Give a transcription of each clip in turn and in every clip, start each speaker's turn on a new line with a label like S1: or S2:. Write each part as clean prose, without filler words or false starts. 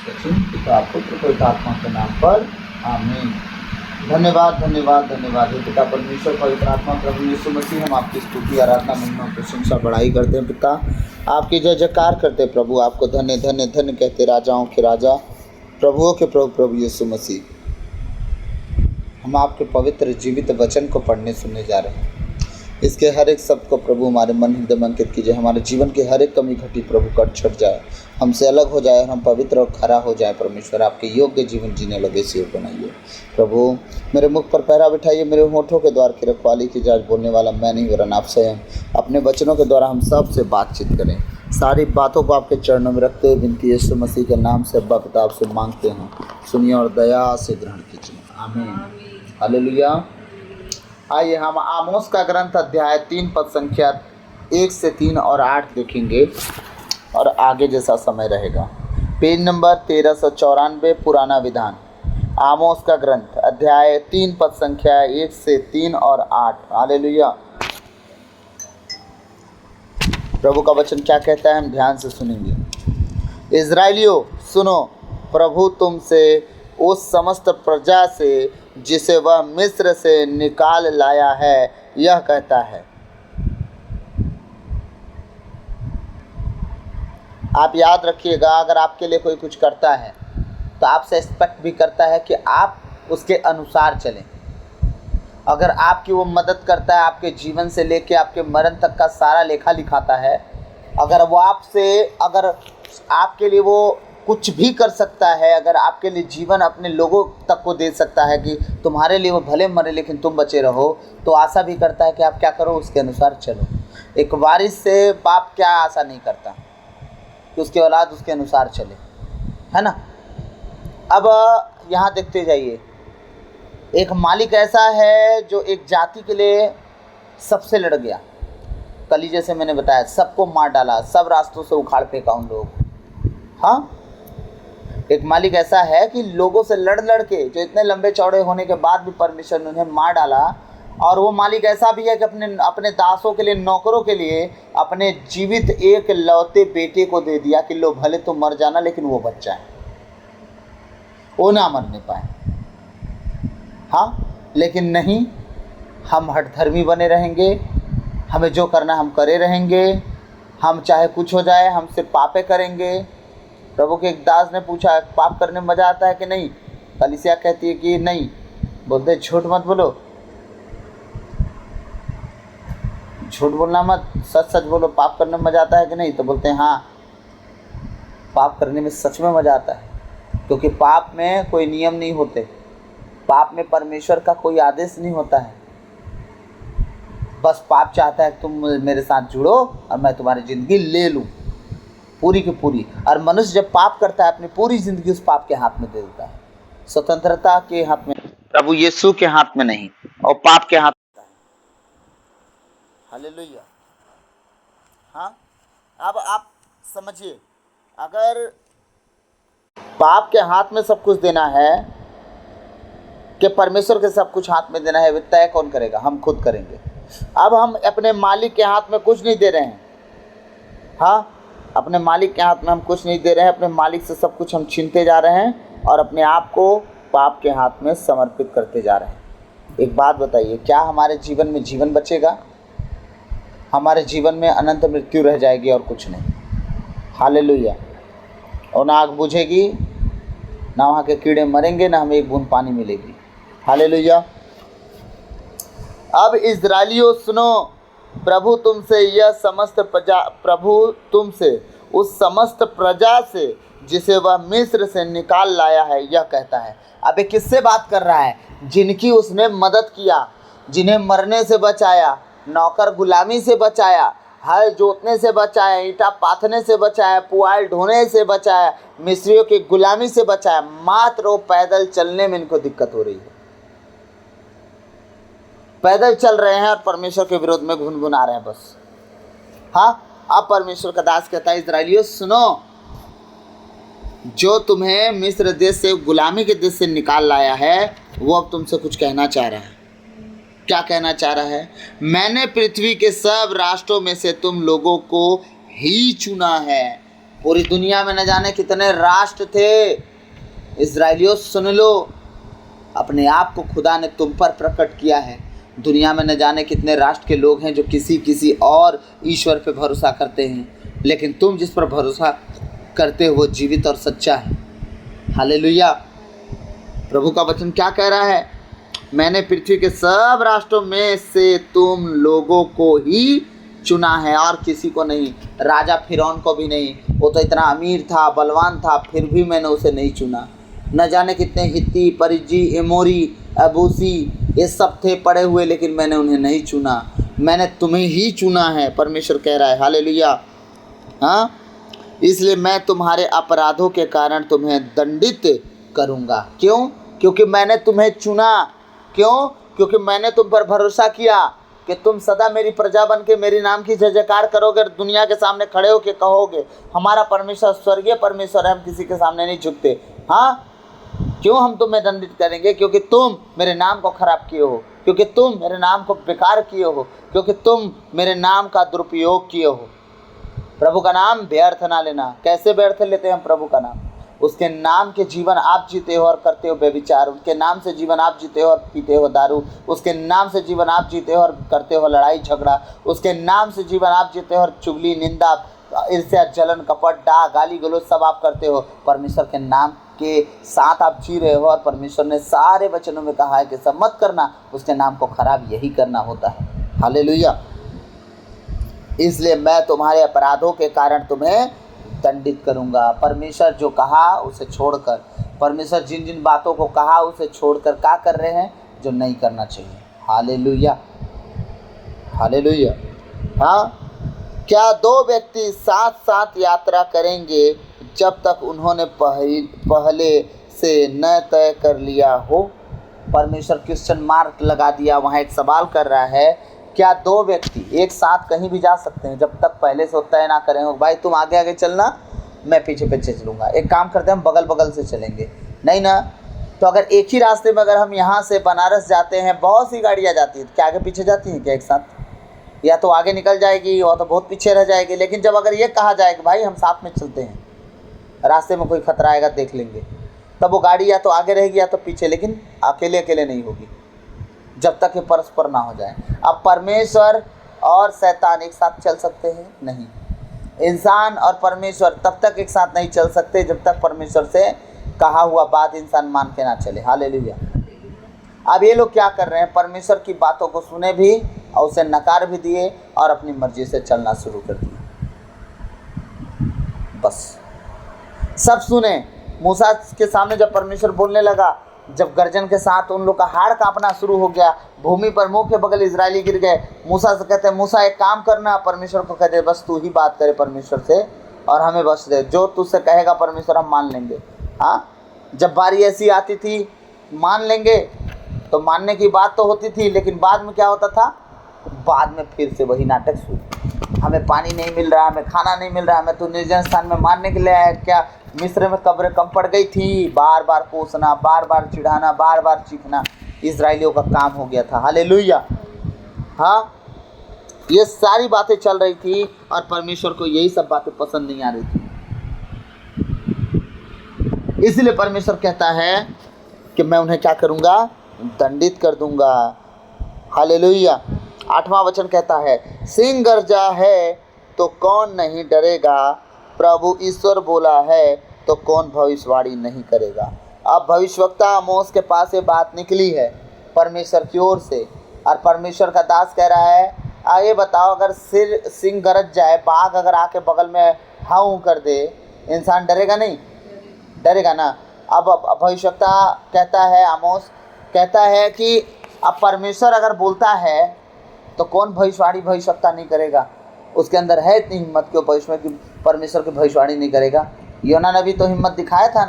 S1: पिता पुत्र पवित्र आत्मा के नाम पर आमीन। धन्यवाद धन्यवाद धन्यवाद हे पिता परमेश्वर पवित्र आत्मा प्रभु यीशु मसीह, हम आपकी स्तुति आराधना महिमा प्रशंसा बढ़ाई करते हैं पिता, आपकी जय जयकार करते हैं प्रभु, आपको धन्य धन्य धन्य कहते राजाओं के राजा प्रभुओं के प्रभु प्रभु यीशु मसीह। हम आपके पवित्र जीवित वचन को पढ़ने सुनने जा रहे हैं। इसके हर एक शब्द को प्रभु हमारे मन हृदय में अंकित कीजिए। हमारे जीवन की हर एक कमी घटी प्रभु कट छट जाए, हमसे अलग हो जाए और हम पवित्र और खरा हो जाए। परमेश्वर आपके योग्य जीवन जीने लगे सिर बनाइए प्रभु। मेरे मुख पर पहरा बिठाइए, मेरे होठों के द्वार की रखवाली की जाए। बोलने वाला मैं नहीं वरन आप स्वयं अपने वचनों के द्वारा हम सब से बातचीत करें। सारी बातों को आपके चरणों में रखते हुए विनती यीशु मसीह के नाम से अब्बा पिता आपसे मांगते हैं, सुनिए और दया से ग्रहण कीजिए। आमीन हालेलुया। आइए हम आमोस का ग्रंथ अध्याय 3 पद संख्या 1 से 3 और 8 देखेंगे और आगे जैसा समय रहेगा। पेज नंबर 1394 पुराना विधान। आमोस का ग्रंथ अध्याय 3 पद संख्या 1 से 3 और 8। हालेलुया। प्रभु का वचन क्या कहता है, हम ध्यान से सुनेंगे। इज़राइलियों सुनो, प्रभु तुमसे उस समस्त प्रजा से जिसे वह मिस्र से निकाल लाया है यह कहता है। आप याद रखिएगा, अगर आपके लिए कोई कुछ करता है तो आपसे एक्सपेक्ट भी करता है कि आप उसके अनुसार चलें। अगर आपकी वो मदद करता है, आपके जीवन से लेके आपके मरण तक का सारा लेखा लिखाता है, अगर वो अगर आपके लिए वो कुछ भी कर सकता है, अगर आपके लिए जीवन अपने लोगों तक को दे सकता है कि तुम्हारे लिए वो भले मरे लेकिन तुम बचे रहो, तो आशा भी करता है कि आप क्या करो, उसके अनुसार चलो। एक वारिस से बाप क्या आशा नहीं करता कि उसकी औलाद उसके अनुसार चले, है ना। अब यहाँ देखते जाइए, एक मालिक ऐसा है जो एक जाति के लिए सबसे लड़ गया। कल जैसे मैंने बताया, सबको मार डाला, सब रास्तों से उखाड़ फेंका उन लोगों को। हाँ, एक मालिक ऐसा है कि लोगों से लड़ लड़ के, जो इतने लंबे चौड़े होने के बाद भी परमेश्वर ने उन्हें मार डाला। और वो मालिक ऐसा भी है कि अपने दासों के लिए, नौकरों के लिए अपने जीवित एक लौते बेटे को दे दिया कि लो भले तो मर जाना लेकिन वो बच जाए, वो ना मरने पाए। हाँ, लेकिन नहीं, हम हठधर्मी बने रहेंगे, हमें जो करना हम करे रहेंगे, हम चाहे कुछ हो जाए हम सिर्फ पापे करेंगे। प्रभु के एक दास ने पूछा, पाप करने में मज़ा आता है कि नहीं? कलीसिया कहती है कि नहीं। बोलते झूठ मत बोलो, झूठ बोलना मत, सच सच बोलो। पाप करने में मज़ा आता है कि नहीं? तो बोलते हैं हाँ, पाप करने में सच में मज़ा आता है, क्योंकि पाप में कोई नियम नहीं होते, पाप में परमेश्वर का कोई आदेश नहीं होता है। बस पाप चाहता है कि तुम मेरे साथ जुड़ो और मैं तुम्हारी ज़िंदगी ले लूँ पूरी की पूरी। और मनुष्य जब पाप करता है, अपनी पूरी ज़िंदगी उस पाप के हाथ में दे देता है। स्वतंत्रता के हाथ में, प्रभु यीशु के हाथ में नहीं, और पाप के हाथ में है। हालेलुया। हाँ, अब आप समझिए, अगर पाप के हाथ में सब कुछ देना है कि परमेश्वर के सब कुछ हाथ में देना है, तय कौन करेगा? हम खुद करेंगे। अब हम अपने मालिक के हाथ में कुछ नहीं दे रहे हैं। हाँ, अपने मालिक के हाथ में हम कुछ नहीं दे रहे हैं, अपने मालिक से सब कुछ हम छीनते जा रहे हैं और अपने आप को पाप के हाथ में समर्पित करते जा रहे हैं। एक बात बताइए, क्या हमारे जीवन में जीवन बचेगा? हमारे जीवन में अनंत मृत्यु रह जाएगी और कुछ नहीं। हालेलुया। और ना आग बुझेगी, ना वहाँ के कीड़े मरेंगे, ना हमें एक बूंद पानी मिलेगी। हालेलुया। अब इज़राइलियों सुनो, प्रभु तुमसे उस समस्त प्रजा से जिसे वह मिस्र से निकाल लाया है यह कहता है। अब ये किससे बात कर रहा है? जिनकी उसने मदद किया, जिन्हें मरने से बचाया, नौकर गुलामी से बचाया, हल जोतने से बचाया, ईंटा पाथने से बचाया, पुआल ढोने से बचाया, मिस्रियों की गुलामी से बचाया। मात्र वो पैदल चलने में इनको दिक्कत हो रही है। पैदल चल रहे हैं और परमेश्वर के विरोध में गुनगुना रहे हैं बस। हाँ, अब परमेश्वर का दास कहता है, इज़राइलियों सुनो, जो तुम्हें मिस्र देश से, गुलामी के देश से निकाल लाया है, वो अब तुमसे कुछ कहना चाह रहा है। क्या कहना चाह रहा है? मैंने पृथ्वी के सब राष्ट्रों में से तुम लोगों को ही चुना है पूरी दुनिया में न जाने कितने राष्ट्र थे। इस्राएलियों सुन लो, अपने आप को खुदा ने तुम पर प्रकट किया है। दुनिया में न जाने कितने राष्ट्र के लोग हैं जो किसी और ईश्वर पे भरोसा करते हैं, लेकिन तुम जिस पर भरोसा करते हो वो जीवित और सच्चा है। हालेलुया। प्रभु का वचन क्या कह रहा है? मैंने पृथ्वी के सब राष्ट्रों में से तुम लोगों को ही चुना है और किसी को नहीं। राजा फिरौन को भी नहीं, वो तो इतना अमीर था, बलवान था, फिर भी मैंने उसे नहीं चुना। न जाने कितने हित्ती, परिज्जी, एमोरी, अबूसी, ये सब थे पड़े हुए, लेकिन मैंने उन्हें नहीं चुना। मैंने तुम्हें ही चुना है, परमेश्वर कह रहा है। हालेलुया। हाँ, इसलिए मैं तुम्हारे अपराधों के कारण तुम्हें दंडित करूँगा। क्यों? क्योंकि मैंने तुम्हें चुना। क्यों? क्योंकि मैंने तुम पर भरोसा किया कि तुम सदा मेरी प्रजा बन के मेरी नाम की जय जयकार करोगे, दुनिया के सामने खड़े होकर कहोगे हमारा परमेश्वर स्वर्गीय परमेश्वर है, हम किसी के सामने नहीं झुकते। हाँ, क्यों हम तुम्हें दंडित करेंगे? क्योंकि तुम मेरे नाम को खराब किए हो, क्योंकि तुम मेरे नाम को बेकार किए हो, क्योंकि तुम मेरे नाम का दुरुपयोग किए हो। प्रभु का नाम व्यर्थ ना लेना। कैसे व्यर्थ लेते हैं हम प्रभु का नाम? उसके नाम के जीवन आप जीते हो और करते हो व्यभिचार, उसके नाम से जीवन आप जीते हो और पीते हो दारू, उसके नाम से जीवन आप जीते हो और करते हो लड़ाई झगड़ा, उसके नाम से जीवन आप जीते हो और चुगली, निंदा, ईर्ष्या, जलन, कपट, डाह, गाली गलौज सब आप करते हो। परमेश्वर के नाम के साथ आप जी रहे हो और परमेश्वर ने सारे वचनों में कहा है कि सब मत करना, उसके नाम को खराब यही करना होता है। हालेलुया। इसलिए मैं तुम्हारे अपराधों के कारण तुम्हें दंडित करूंगा। परमेश्वर जो कहा उसे छोड़कर, परमेश्वर जिन जिन बातों को कहा उसे छोड़कर क्या कर रहे हैं? जो नहीं करना चाहिए। Hallelujah, hallelujah. हाँ, क्या दो व्यक्ति साथ साथ यात्रा करेंगे जब तक उन्होंने पहले से न तय कर लिया हो? परमेश्वर क्वेश्चन मार्क लगा दिया, वहाँ एक सवाल कर रहा है, क्या दो व्यक्ति एक साथ कहीं भी जा सकते हैं जब तक पहले से तय ना करें हो? भाई तुम आगे आगे चलना, मैं पीछे पीछे चलूँगा। एक काम करते हैं, हम बगल बगल से चलेंगे, नहीं ना? तो अगर एक ही रास्ते में अगर हम यहाँ से बनारस जाते हैं, बहुत सी गाड़ियाँ जाती हैं, क्या आगे पीछे जाती हैं क्या एक साथ? या तो आगे निकल जाएगी और तो बहुत पीछे रह जाएगी। लेकिन जब अगर ये कहा जाए कि भाई हम साथ में चलते हैं, रास्ते में कोई खतरा आएगा देख लेंगे, तब वो गाड़ी या तो आगे रहेगी या तो पीछे, लेकिन अकेले अकेले नहीं होगी जब तक ये परस्पर ना हो जाए। अब परमेश्वर और शैतान एक साथ चल सकते हैं? नहीं। इंसान और परमेश्वर तब तक एक साथ नहीं चल सकते जब तक परमेश्वर से कहा हुआ बात इंसान मान के ना चले। हालेलुया। अब ये लोग क्या कर रहे हैं? परमेश्वर की बातों को सुने भी और उसे नकार भी दिए और अपनी मर्जी से चलना शुरू कर दिया। बस सब सुने। मूसा के सामने जब परमेश्वर बोलने लगा, जब गर्जन के साथ उन लोग का हाड़ कांपना शुरू हो गया, भूमि पर मुंह के बगल इजरायली गिर गए। मूसा से कहते हैं, मूसा एक काम करना, परमेश्वर को कहते बस तू ही बात करे परमेश्वर से और हमें बस दे, जो तुझसे कहेगा परमेश्वर हम मान लेंगे। हाँ, जब बारी ऐसी आती थी मान लेंगे, तो मानने की बात तो होती थी, लेकिन बाद में क्या होता था? बाद में फिर से वही नाटक शुरू। हमें पानी नहीं मिल रहा, हमें खाना नहीं मिल रहा, हमें तो निर्जन स्थान में मारने के लिए आया क्या? मिस्र में कब्रें कम पड़ गई थी। बार बार कोसना, बार बार चिढ़ाना, बार बार चीखना इजराइलियों का काम हो गया था। हालेलुया। हाँ, ये सारी बातें चल रही थी और परमेश्वर को यही सब बातें पसंद नहीं आ रही थी। इसलिए परमेश्वर कहता है कि मैं उन्हें क्या करूँगा? दंडित कर दूंगा। हालेलुया। 8वां वचन कहता है, सिंह गरजा है तो कौन नहीं डरेगा, प्रभु ईश्वर बोला है तो कौन भविष्यवाणी नहीं करेगा। अब भविष्यवक्ता आमोस के पास ये बात निकली है परमेश्वर की ओर से, और परमेश्वर का दास कह रहा है, आगे बताओ, अगर सिंह गरज जाए, बाघ अगर आके बगल में हाउ कर दे, इंसान डरेगा नहीं? डरेगा ना। अब भविष्यवक्ता कहता है, आमोस कहता है कि अब परमेश्वर अगर बोलता है तो कौन भविष्यवक्ता नहीं करेगा? उसके अंदर है इतनी हिम्मत क्यों परमेश्वर की भविष्यवाणी नहीं करेगा? योना नबी तो हिम्मत दिखाया था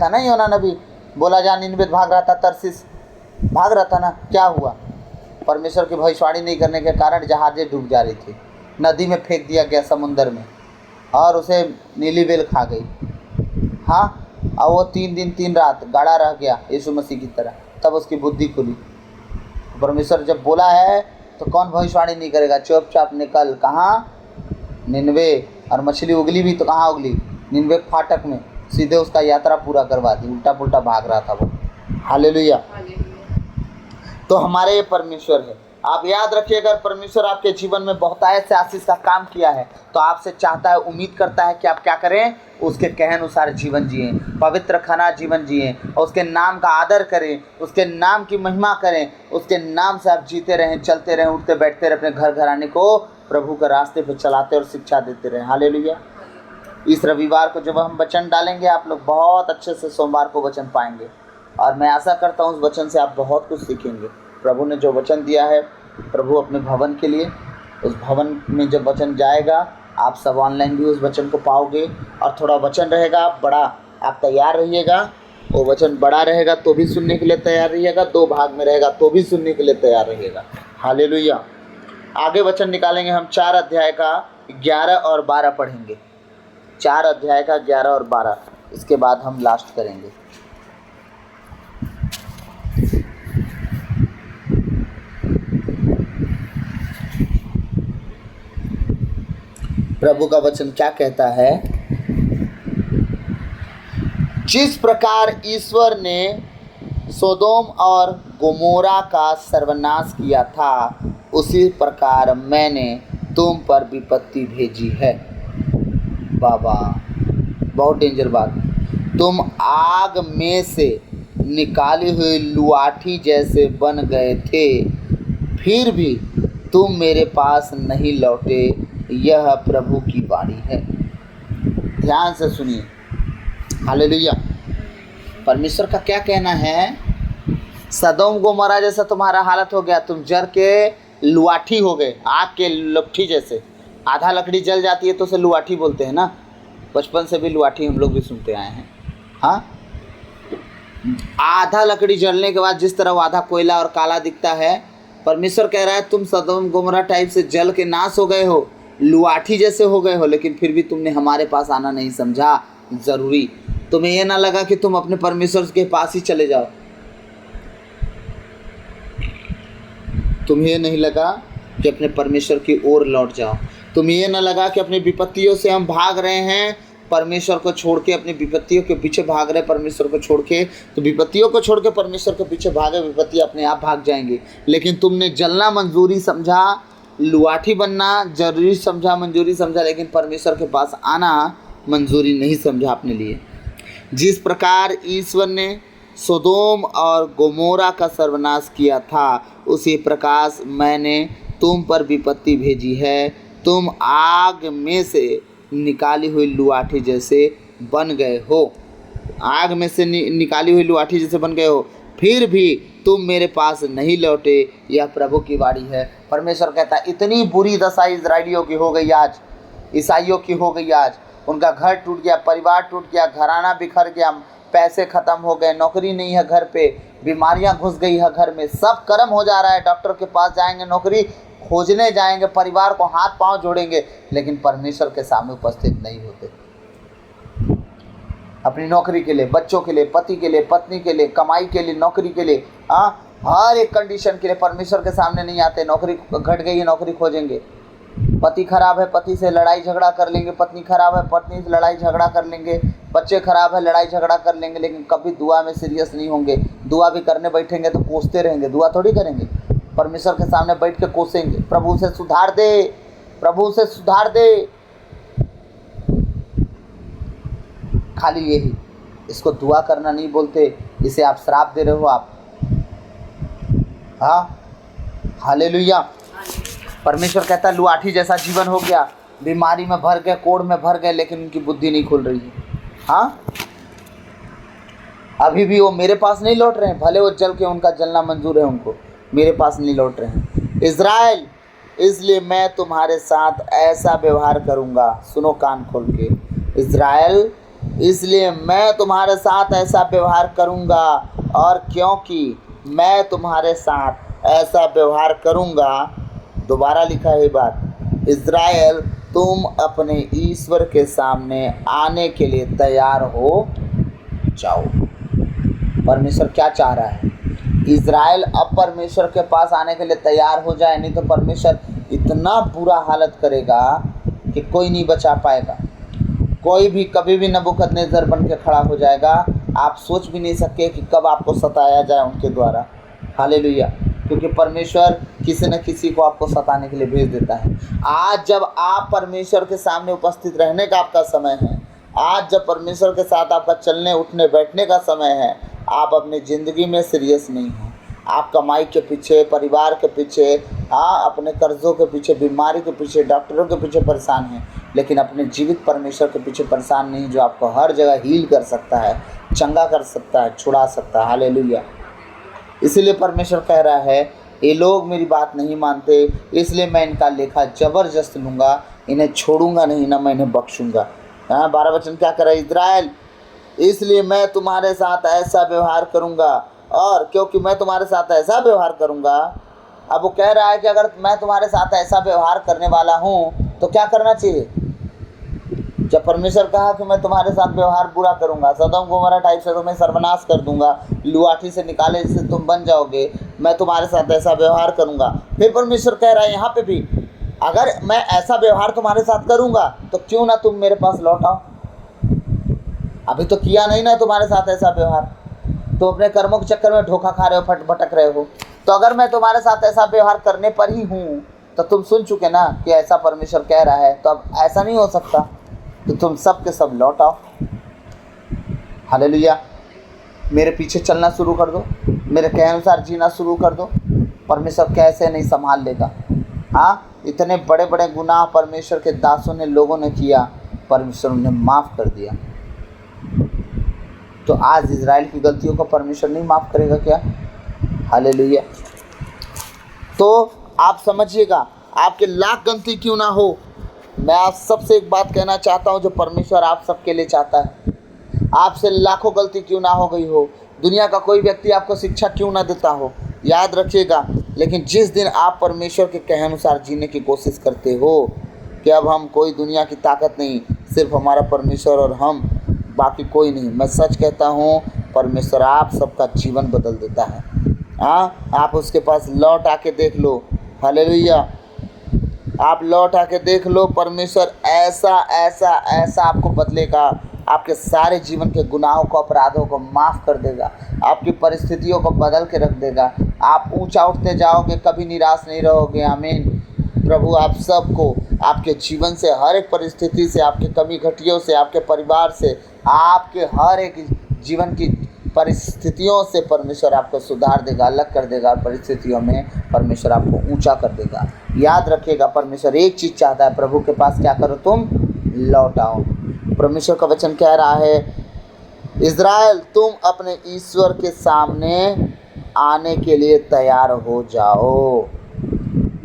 S1: ना योना नबी। बोला जा निनवे भाग रहा था, तरसीस भाग रहा था ना, क्या हुआ? परमेश्वर की भविष्यवाणी नहीं करने के कारण जहाजें डूब जा रही थी, नदी में फेंक दिया गया समुंदर में, और उसे नीली बेल खा गई। हाँ, और वो 3 दिन 3 रात गाड़ा रह गया यीशु मसीह की तरह। तब उसकी बुद्धि खुली। परमेश्वर जब बोला है तो कौन भविष्यवाणी नहीं करेगा? चुपचाप निकल। कहाँ? निनवे। और मछली उगली भी तो कहाँ उगली, निनवे फाटक में, सीधे उसका यात्रा पूरा करवा दी, उल्टा पुल्टा भाग रहा था वो। हालेलुया। तो हमारे ये परमेश्वर है। आप याद रखिए, अगर परमेश्वर आपके जीवन में बहुतायत से आशीष का काम किया है तो आपसे चाहता है, उम्मीद करता है कि आप क्या करें, उसके कहे अनुसार जीवन जिएं, पवित्र खाना जीवन जिएं, और उसके नाम का आदर करें, उसके नाम की महिमा करें, उसके नाम से आप जीते रहें, चलते रहें, उठते बैठते रहें, अपने घर घराने को प्रभु के रास्ते पर चलाते और शिक्षा देते रहें। हालेलुया। इस रविवार को जब हम वचन डालेंगे, आप लोग बहुत अच्छे से सोमवार को वचन पाएंगे, और मैं आशा करता हूँ उस वचन से आप बहुत कुछ सीखेंगे। प्रभु ने जो वचन दिया है, प्रभु अपने भवन के लिए, उस भवन में जब वचन जाएगा, आप सब ऑनलाइन भी उस वचन को पाओगे, और थोड़ा वचन रहेगा बड़ा, आप तैयार रहिएगा। वो वचन बड़ा रहेगा तो भी सुनने के लिए तैयार रहिएगा, 2 भाग में रहेगा तो भी सुनने के लिए तैयार रहिएगा। हालेलुया। आगे वचन निकालेंगे हम, 4 अध्याय का 11 और 12 पढ़ेंगे। 4 अध्याय का 11 और 12, इसके बाद हम लास्ट करेंगे। प्रभु का वचन क्या कहता है? जिस प्रकार ईश्वर ने सोदोम और गोमोरा का सर्वनाश किया था, उसी प्रकार मैंने तुम पर विपत्ति भेजी है। बाबा, बहुत डेंजर बात। तुम आग में से निकाली हुई लुआठी जैसे बन गए थे, फिर भी तुम मेरे पास नहीं लौटे, यह प्रभु की वाणी है। ध्यान से सुनिए। हालेलुया। परमेश्वर का क्या कहना है? सदोम गोमोरा जैसा तुम्हारा हालत हो गया, तुम जर के लुआठी हो गए, आग के लुट्ठी जैसे। आधा लकड़ी जल जाती है तो उसे लुआठी बोलते हैं ना, बचपन से भी लुआठी हम लोग भी सुनते आए हैं। हाँ, आधा लकड़ी जलने के बाद जिस तरह वो आधा कोयला और काला दिखता है, परमेश्वर कह रहा है तुम सदोम गोमोरा टाइप से जल के नाश हो गए हो, लुआठी जैसे हो गए हो, लेकिन फिर भी तुमने हमारे पास आना नहीं समझा ज़रूरी। तुम्हें ये ना लगा कि तुम अपने परमेश्वर के पास ही चले जाओ, तुम्हें ये नहीं लगा कि अपने परमेश्वर की ओर लौट जाओ, तुम्हें ये ना लगा कि अपनी विपत्तियों से हम भाग रहे हैं, परमेश्वर को छोड़ के अपनी विपत्तियों के पीछे भाग रहे, परमेश्वर को छोड़ के। तो विपत्तियों को छोड़ के परमेश्वर के पीछे भागे, विपत्ति अपने आप भाग जाएंगी। लेकिन तुमने जलना मंजूरी समझा, लुआठी बनना जरूरी समझा, मंजूरी समझा, लेकिन परमेश्वर के पास आना मंजूरी नहीं समझा अपने लिए। जिस प्रकार ईश्वर ने सोदोम और गोमोरा का सर्वनाश किया था, उसी प्रकार मैंने तुम पर विपत्ति भेजी है। तुम आग में से निकाली हुई लुआठी जैसे बन गए हो, आग में से निकाली हुई लुआठी जैसे बन गए हो, फिर भी तुम मेरे पास नहीं लौटे, यह प्रभु की वाणी है। परमेश्वर कहता है इतनी बुरी दशा इजराइलियों की हो गई आज, ईसाइयों की हो गई आज। उनका घर टूट गया, परिवार टूट गया, घराना बिखर गया, पैसे ख़त्म हो गए, नौकरी नहीं है घर पे, बीमारियां घुस गई है घर में, सब कर्म हो जा रहा है। डॉक्टर के पास जाएंगे, नौकरी खोजने जाएंगे, परिवार को हाथ पांव जोड़ेंगे, लेकिन परमेश्वर के सामने उपस्थित नहीं होते। अपनी नौकरी के लिए, बच्चों के लिए, पति के लिए, पत्नी के लिए, कमाई के लिए, नौकरी के लिए, हर एक कंडीशन के लिए परमेश्वर के सामने नहीं आते। नौकरी घट गई है, नौकरी खोजेंगे, पति खराब है, पति से लड़ाई झगड़ा कर लेंगे, पत्नी खराब है, पत्नी से लड़ाई झगड़ा कर लेंगे, बच्चे खराब है, लड़ाई झगड़ा कर लेंगे, लेकिन कभी दुआ में सीरियस नहीं होंगे। दुआ भी करने बैठेंगे तो कोसते रहेंगे, दुआ थोड़ी करेंगे, परमेश्वर के सामने बैठ के कोसेंगे, प्रभु से सुधार दे, प्रभु से सुधार दे। खाली यही, इसको दुआ करना नहीं बोलते, इसे आप श्राप दे रहे हो आप। हाँ, हालेलुया। परमेश्वर कहता है लुआठी जैसा जीवन हो गया, बीमारी में भर गए, कोड़ में भर गए, लेकिन उनकी बुद्धि नहीं खुल रही है। हाँ, अभी भी वो मेरे पास नहीं लौट रहे हैं, भले वो जल के उनका जलना मंजूर है उनको, मेरे पास नहीं लौट रहे हैं। इज़राइल, इसलिए मैं तुम्हारे साथ ऐसा व्यवहार करूँगा, सुनो कान खोल के, इज़राइल, इसलिए मैं तुम्हारे साथ ऐसा व्यवहार करूँगा, और क्योंकि मैं तुम्हारे साथ ऐसा व्यवहार करूँगा, दोबारा लिखा है बात, इज़राइल, तुम अपने ईश्वर के सामने आने के लिए तैयार हो जाओ। परमेश्वर क्या चाह रहा है? इज़राइल अब परमेश्वर के पास आने के लिए तैयार हो जाए, नहीं तो परमेश्वर इतना बुरा हालत करेगा, कि कोई नहीं बचा पाएगा, कोई भी कभी भी नबूकदनेस्सर बन के खड़ा हो जाएगा। आप सोच भी नहीं सकते कि कब आपको सताया जाए उनके द्वारा। हालेलुया। क्योंकि परमेश्वर किसी न किसी को आपको सताने के लिए भेज देता है। आज जब आप परमेश्वर के सामने उपस्थित रहने का आपका समय है, आज जब परमेश्वर के साथ आपका चलने उठने बैठने का समय है, आप अपनी ज़िंदगी में सीरियस नहीं हैं। आप कमाई के पीछे, परिवार के पीछे, अपने कर्ज़ों के पीछे, बीमारी के पीछे, डॉक्टरों के पीछे परेशान हैं, लेकिन अपने जीवित परमेश्वर के पीछे परेशान नहीं, जो आपको हर जगह हील कर सकता है, चंगा कर सकता है, छुड़ा सकता है। हालेलुया। इसीलिए परमेश्वर कह रहा है, ये लोग मेरी बात नहीं मानते, इसलिए मैं इनका लेखा ज़बरदस्त लूँगा, इन्हें छोड़ूंगा नहीं, ना मैं इन्हें बख्शूँगा। 12 वचन क्या कह रहा है? इज़राइल, इसलिए मैं तुम्हारे साथ ऐसा व्यवहार करूँगा, और क्योंकि मैं तुम्हारे साथ ऐसा व्यवहार करूँगा। अब वो कह रहा है कि अगर मैं तुम्हारे साथ ऐसा व्यवहार करने वाला हूँ तो क्या करना चाहिए? जब परमेश्वर कहा कि मैं तुम्हारे साथ व्यवहार बुरा करूँगा, सदोम गोमोरा टाइप से तुम्हें सर्वनाश कर दूंगा, लुआठी से निकाले जिससे तुम बन जाओगे, मैं तुम्हारे साथ ऐसा व्यवहार करूँगा। फिर परमेश्वर कह रहा है यहाँ पे भी, अगर मैं ऐसा व्यवहार तुम्हारे साथ करूँगा तो क्यों ना तुम मेरे पास लौट आओ। अभी तो किया नहीं ना तुम्हारे साथ ऐसा व्यवहार, तो अपने कर्मों के चक्कर में धोखा खा रहे हो, भटक रहे हो। तो अगर मैं तुम्हारे साथ ऐसा व्यवहार करने पर ही हूँ तो तुम सुन चुके ना कि ऐसा परमेश्वर कह रहा है, तो अब ऐसा नहीं हो सकता, तो तुम सब के सब लौट आओ। हालेलुया। मेरे पीछे चलना शुरू कर दो, मेरे कहे अनुसार जीना शुरू कर दो। परमेश्वर कैसे नहीं संभाल लेगा। हाँ, इतने बड़े बड़े गुनाह परमेश्वर के दासों ने, लोगों ने किया, परमेश्वर उन्हें माफ़ कर दिया। तो आज इज़राइल की गलतियों को परमेश्वर नहीं माफ़ करेगा क्या? हालेलुया। तो आप समझिएगा, आपके लाख गलती क्यों ना हो, मैं आप सबसे एक बात कहना चाहता हूं जो परमेश्वर आप सबके लिए चाहता है। आपसे लाखों गलती क्यों ना हो गई हो, दुनिया का कोई व्यक्ति आपको शिक्षा क्यों ना देता हो, याद रखिएगा, लेकिन जिस दिन आप परमेश्वर के कहे अनुसार जीने की कोशिश करते हो कि अब हम कोई दुनिया की ताकत नहीं, सिर्फ हमारा परमेश्वर और हम, बाकी कोई नहीं, मैं सच कहता हूँ परमेश्वर आप सबका जीवन बदल देता है। आप उसके पास लौट आके देख लो। हालेलुया। आप लौट आके देख लो, परमेश्वर ऐसा ऐसा ऐसा आपको बदलेगा, आपके सारे जीवन के गुनाहों को, अपराधों को माफ़ कर देगा, आपकी परिस्थितियों को बदल के रख देगा। आप ऊंचा उठते जाओगे, कभी निराश नहीं रहोगे। आमीन। प्रभु आप सबको आपके जीवन से, हर एक परिस्थिति से, आपके कमी घटियों से, आपके परिवार से, आपके हर एक जीवन की परिस्थितियों से परमेश्वर आपको सुधार देगा, अलग कर देगा, और परिस्थितियों में परमेश्वर आपको ऊंचा कर देगा। याद रखिएगा, परमेश्वर एक चीज़ चाहता है, प्रभु के पास क्या करो, तुम लौट आओ। परमेश्वर का वचन कह रहा है, इज़राइल तुम अपने ईश्वर के सामने आने के लिए तैयार हो जाओ।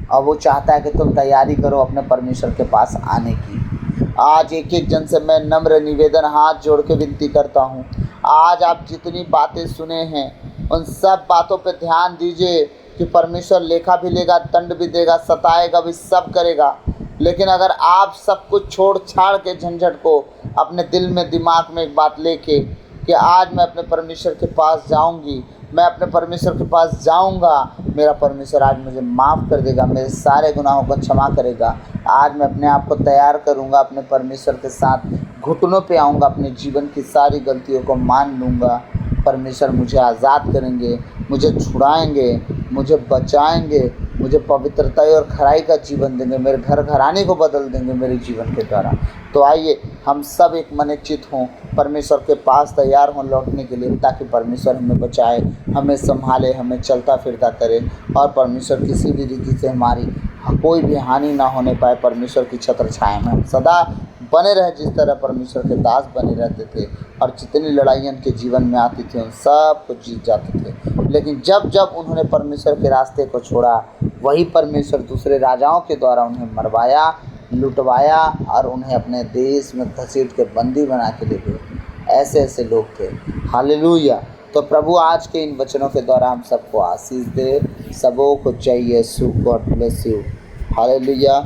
S1: और वो चाहता है कि तुम तैयारी करो अपने परमेश्वर के पास आने की। आज एक एक जन से मैं नम्र निवेदन हाथ जोड़ के विनती करता हूँ, आज आप जितनी बातें सुने हैं उन सब बातों पे ध्यान दीजिए कि परमेश्वर लेखा भी लेगा, दंड भी देगा, सताएगा भी, सब करेगा। लेकिन अगर आप सब कुछ छोड़ छाड़ के झंझट को अपने दिल में, दिमाग में एक बात लेके कि आज मैं अपने परमेश्वर के पास जाऊंगी, मैं अपने परमेश्वर के पास जाऊंगा, मेरा परमेश्वर आज मुझे माफ़ कर देगा, मेरे सारे गुनाहों को क्षमा करेगा, आज मैं अपने आप को तैयार करूंगा, अपने परमेश्वर के साथ घुटनों पे आऊँगा, अपने जीवन की सारी गलतियों को मान लूँगा, परमेश्वर मुझे आज़ाद करेंगे, मुझे छुड़ाएंगे, मुझे बचाएंगे, मुझे पवित्रता और खराई का जीवन देंगे, मेरे घर घराने को बदल देंगे मेरे जीवन के द्वारा। तो आइए हम सब एक मन चित हों, परमेश्वर के पास तैयार हों लौटने के लिए, ताकि परमेश्वर हमें बचाए, हमें संभाले, हमें चलता फिरता करे, और परमेश्वर किसी भी रीति से हमारी कोई भी हानि ना होने पाए। परमेश्वर की छत्र छाया में हम सदा बने रहे, जिस तरह परमेश्वर के दास बने रहते थे, और जितनी लड़ाइयाँ उनके जीवन में आती थी उन सब को जीत जाते थे। लेकिन जब जब उन्होंने परमेश्वर के रास्ते को छोड़ा, वही परमेश्वर दूसरे राजाओं के द्वारा उन्हें मरवाया, लुटवाया, और उन्हें अपने देश में घसीट के बंदी बना के ले गए। ऐसे ऐसे लोग थे। हालेलुया। तो प्रभु आज के इन वचनों के द्वारा हम सबको आशीष दे, सबों को चाहिए सुख। God bless you. हालेलुया।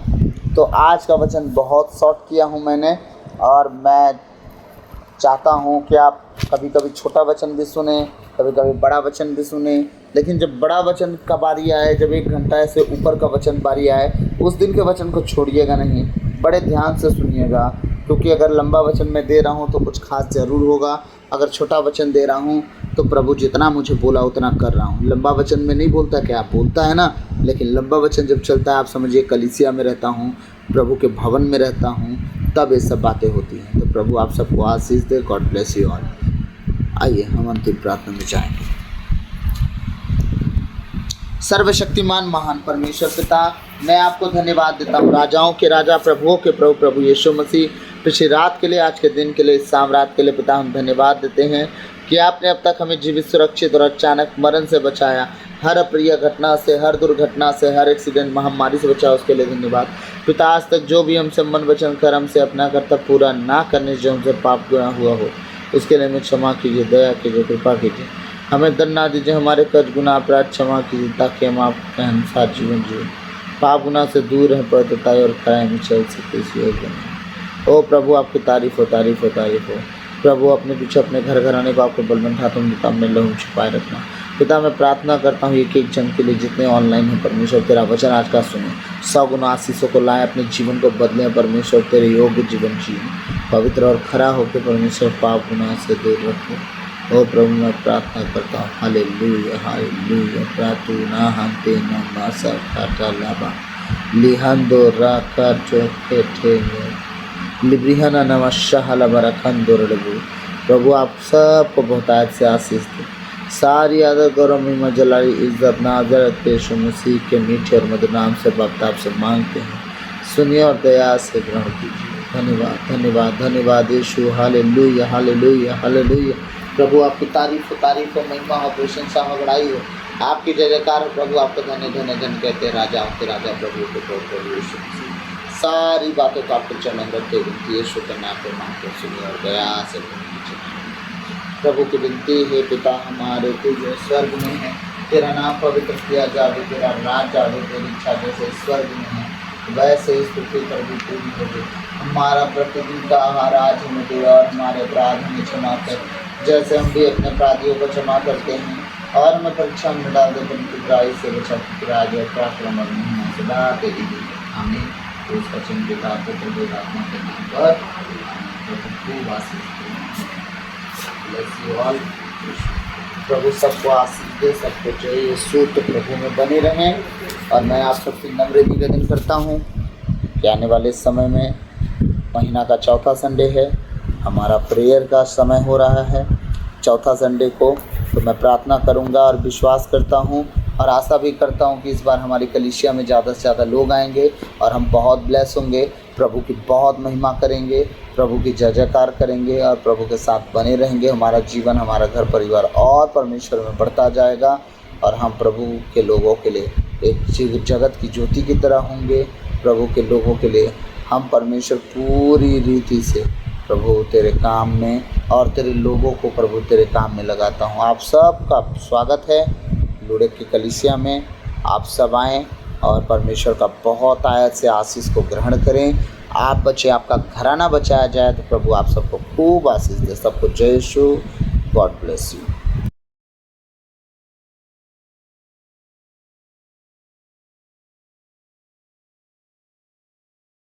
S1: तो आज का वचन बहुत शॉर्ट किया हूँ मैंने, और मैं चाहता हूँ कि आप कभी कभी छोटा वचन भी सुने, कभी कभी बड़ा वचन भी सुने, लेकिन जब बड़ा वचन का बारी आए, जब 1 घंटा से ऊपर का वचन बारी आए, उस दिन के वचन को छोड़िएगा नहीं, बड़े ध्यान से सुनिएगा, क्योंकि अगर लंबा वचन मैं दे रहा हूँ तो कुछ खास ज़रूर होगा। अगर छोटा वचन दे रहा हूँ तो प्रभु जितना मुझे बोला उतना कर रहा हूँ। लंबा वचन में नहीं बोलता, क्या आप बोलता है ना, लेकिन लंबा वचन जब चलता है, आप समझिए कलीसिया में रहता हूँ, प्रभु के भवन में रहता हूँ, तब ये सब बातें होती हैं। तो प्रभु आप सबको आशीष दे। God bless you all. आइए हम अंतिम प्रार्थना में जाएंगे। सर्वशक्तिमान महान परमेश्वर पिता, मैं आपको धन्यवाद देता हूँ, राजाओं के राजा, प्रभुओं के प्रभु, प्रभु यीशु मसीह, पिछली रात के लिए, आज के दिन के लिए, इस शाम रात के लिए पिता हम धन्यवाद देते हैं कि आपने अब तक हमें जीवित, सुरक्षित और अचानक मरण से बचाया। हर अप्रिय घटना से, हर दुर्घटना से, हर एक्सीडेंट, महामारी से बचाया, उसके लिए धन्यवाद पिता। आज तक जो भी हमसे मन वचन कर्म से अपना कर्तव्य पूरा ना करने जो हमसे पाप गुना हुआ हो, उसके लिए हमें क्षमा कीजिए, दया कीजिए, कृपा कीजिए। हमें दंड ना दीजिए, हमारे कर्ज गुना अपराध क्षमा कीजिए, ताकि हम आपके अनुसार जीवन जिए, पाप गुना से दूर रहें, पवित्रताई और खराई में चल सकते इस योग बने। ओ प्रभु आपकी तारीफ हो, तारीफ हो, तारीफ हो। प्रभु अपने पीछे अपने घर घराने को आपको बलवंत हाथों में अपने लहू छुपाए रखना। पिता मैं प्रार्थना करता हूँ एक एक जन के लिए जितने ऑनलाइन हैं, परमेश्वर तेरा वचन आज का सुने, 100 गुना आशीषों को लाए, अपने जीवन को बदलें परमेश्वर, तेरे योग्य जीवन जिए, पवित्र और खरा होकर परमेश्वर पाप गुनाह से दूर रखो। ओ प्रभु मैं प्रार्थना करता हूँ। Hallelujah, hallelujah. प्रार्थना हंते नमासा काटा लाबा लिहंदो राका चोखे ठेंगे लिब्रिहना नमस्शाह लबरखंदो रडबू। प्रभु आप सबको बहुतायत से आशीष दें। सारी आदर गौरव महिमा जलाली इज्जत नाजरत के यीशु मसीह के मीठे और मधुर नाम से भक्त आपसे मांगते हैं, सुनिए और दया से ग्रहण कीजिए। धन्यवाद, धन्यवाद, धन्यवाद यीशु। Hallelujah, hallelujah, hallelujah. प्रभु आपकी तारीफ हो, महिमा हो, प्रशंसा हो, बड़ाई हो, आपकी जय जयकार हो। प्रभु आपको धन्य धन्य धन कहते हैं, राजाओं के राजा, प्रभु के प्रभु यीशु मसीह। सारी बातों को आपके चरण रखते विनती यीशु के नाम पे मांगते, सुनिए और दया से प्रभु की विनती है। पिता हमारे तू जो स्वर्ग में है, तेरा नाम पवित्र किया जावे, तेरा राज आवे, तेरी इच्छा जैसे स्वर्ग में है वैसे इस पृथ्वी पर भी पूरी होगी। हमारा प्रतिदिन का आहार आज हमें दे, और हमारे अपराध हमें क्षमा कर, जैसे हम भी अपने अपराधियों को क्षमा करते हैं, और हमें परीक्षा में डाल दे, परंतु बुराई से बचा, राज और पराक्रम और महिमा सदा तेरी है। आमीन। तो उसका चिन्ह पिता पुत्र पवित्र आत्मा के नाम पर खूब आशीष दे। Bless you all. प्रभु सबको आशीष दे, सबको जय यीशु। तो प्रभु में बने रहें, और मैं आप सबसे नम्र निवेदन करता हूँ कि आने वाले समय में महीना का चौथा संडे है, हमारा प्रेयर का समय हो रहा है चौथा संडे को। तो मैं प्रार्थना करूँगा और विश्वास करता हूँ और आशा भी करता हूँ कि इस बार हमारी कलीसिया में ज़्यादा से ज़्यादा लोग आएंगे और हम बहुत ब्लेस होंगे, प्रभु की बहुत महिमा करेंगे, प्रभु की जय जयकार करेंगे और प्रभु के साथ बने रहेंगे। हमारा जीवन, हमारा घर परिवार और परमेश्वर में बढ़ता जाएगा, और हम प्रभु के लोगों के लिए एक जगत की ज्योति की तरह होंगे। प्रभु के लोगों के लिए हम परमेश्वर पूरी रीति से प्रभु तेरे काम में और तेरे लोगों को प्रभु तेरे काम में लगाता हूँ। आप सबका स्वागत है लुड़े की कलीसिया में। आप सब आएँ और परमेश्वर का बहुत आयत से आशीष को ग्रहण करें। आप बचे, आपका घराना बचाया जाए, तो प्रभु आप सबको खूब आशीष दे। सबको जय यीशु। God bless you.